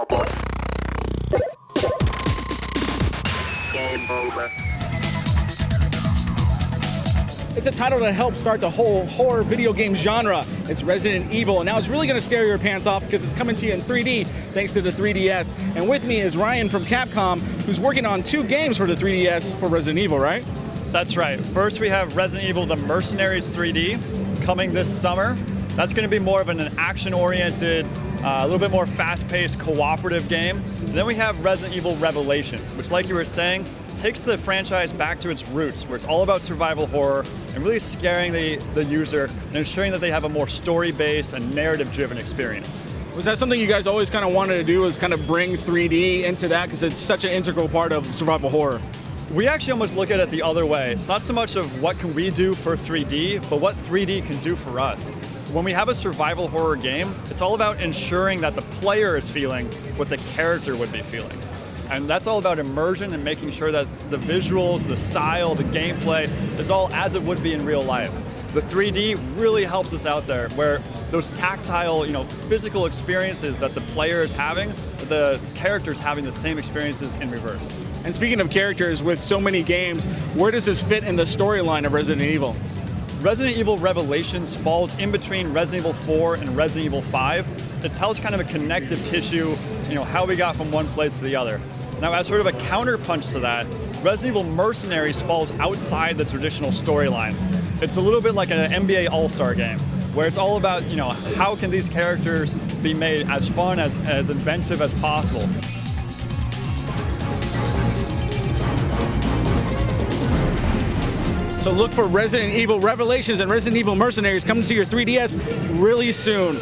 Game over. It's a title that helped start the whole horror video game genre. It's Resident Evil, and now it's really going to scare your pants off because it's coming to you in 3D thanks to the 3DS. And with me is Ryan from Capcom, who's working on 2 games for the 3DS for Resident Evil, right? That's right. First, we have Resident Evil: The Mercenaries 3D coming this summer. That's going to be more of an action-oriented, a little bit more fast-paced, cooperative game. And then we have Resident Evil Revelations, which, like you were saying, takes the franchise back to its roots, where it's all about survival horror and really scaring the user and ensuring that they have a more story-based and narrative-driven experience. Was that something you guys always kind of wanted to do, is kind of bring 3D into that, because it's such an integral part of survival horror? We actually almost look at it the other way. It's not so much of what can we do for 3D, but what 3D can do for us. When we have a survival horror game, it's all about ensuring that the player is feeling what the character would be feeling. And that's all about immersion and making sure that the visuals, the style, the gameplay is all as it would be in real life. The 3D really helps us out there, where those tactile, physical experiences that the player is having, the character's having the same experiences in reverse. And speaking of characters, with so many games, where does this fit in the storyline of Resident Evil? Resident Evil Revelations falls in between Resident Evil 4 and Resident Evil 5. It tells kind of a connective tissue, how we got from one place to the other. Now, as sort of a counterpunch to that, Resident Evil Mercenaries falls outside the traditional storyline. It's a little bit like an NBA All-Star game, where it's all about, how can these characters be made as fun, as inventive as possible. So look for Resident Evil Revelations and Resident Evil Mercenaries coming to your 3DS really soon.